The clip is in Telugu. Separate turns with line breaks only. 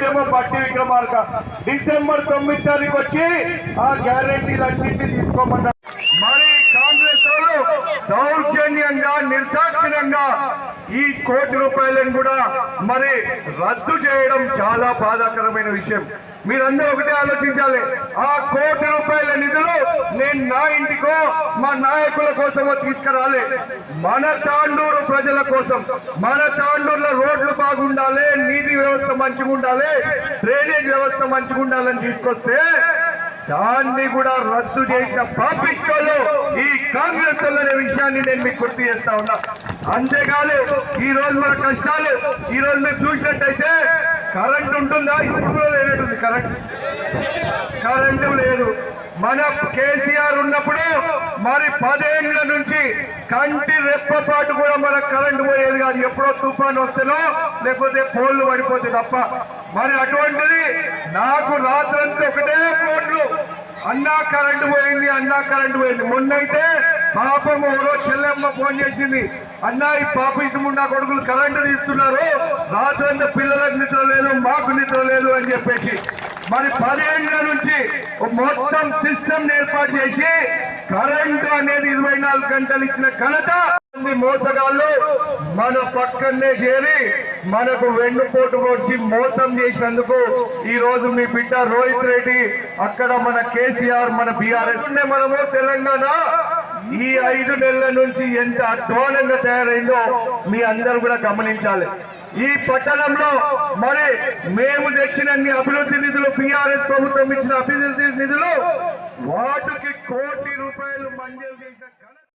ఏమో బట్టి విక్రమార్క డిసెంబర్ 9 తారీఖు వచ్చి ఆ గ్యారెంటీలన్నింటినీ తీసుకోమన్నారు. మరి కాంగ్రెస్ వాళ్ళు దౌర్జన్యంగా నిర్దాక్షిణ్యంగా ఈ ₹1 కూడా మరి రద్దు చేయడం చాలా బాధాకరమైన విషయం. మీరందరూ ఒకటే ఆలోచించాలి. ఆ ₹1 నిధులు నేను నా ఇంటికో మా నాయకుల కోసమో తీసుకురాలే, మన తాండూరు ప్రజల కోసం, మన తాండూరులో రోడ్లు బాగుండాలి, నీటి వ్యవస్థ మంచిగా ఉండాలి, డ్రైనేజ్ వ్యవస్థ మంచిగా ఉండాలని తీసుకొస్తే దాన్ని కూడా రద్దు చేసిన పాపిస్టులు ఈ కాంగ్రెస్ అనే విషయాన్ని నేను మీకు గుర్తు చేస్తా ఉన్నా. అంతేకాదు ఈ రోజు మన కష్టాలు, ఈ రోజు మీరు చూసినట్టయితే కరెంట్ ఉంటుందా? ఇప్పుడు లేనట్టుంది కరెంటు లేదు. మన కేసీఆర్ ఉన్నప్పుడు మరి 10 ఏళ్ల నుంచి కంటి రెప్పపాటు కూడా మనకు కరెంటు పోయేది కాదు. ఎప్పుడో తుఫాను వస్తేనో లేకపోతే పోల్లు పడిపోతే తప్ప. మరి అటువంటిది నాకు రాత్రంతా ఒకటే ఫోన్లు, అన్నా కరెంటు పోయింది, అన్నా కరెంటు పోయింది. మొన్నైతే పాపం ఎవరో చెల్లెమ్మ ఫోన్ చేసింది, అన్నా ఈ పాప ఇటుముండా కొడుకులు కరెంటు తీస్తున్నారు, రాత్రంతా పిల్లలకు నిద్ర లేదు, మాకు నిద్ర లేదు అని చెప్పేసి. మరి 10 ఏళ్ల నుంచి మొత్తం సిస్టమ్ ఏర్పాటు చేసి కరెంటు అనేది 24 గంటలు ఇచ్చిన ఘనత మోసగాళ్ళు మన పక్కనే చేరి మనకు వెన్నుపోటు వచ్చి మోసం చేసినందుకు ఈ రోజు మీ బిడ్డ రోహిత్ రెడ్డి, అక్కడ మన కేసీఆర్, మన బీఆర్ఎస్ మనము తెలంగాణ ఈ 5 నెలల నుంచి ఎంత అధ్వానంగా తయారైందో మీ అందరూ కూడా గమనించాలి. ఈ పట్టణంలో మరి మేము తెచ్చిన అభివృద్ధి నిధులు, బీఆర్ఎస్ ప్రభుత్వం ఇచ్చిన అభివృద్ధి నిధులు వాటికి ₹1 మంజూరు చేసిన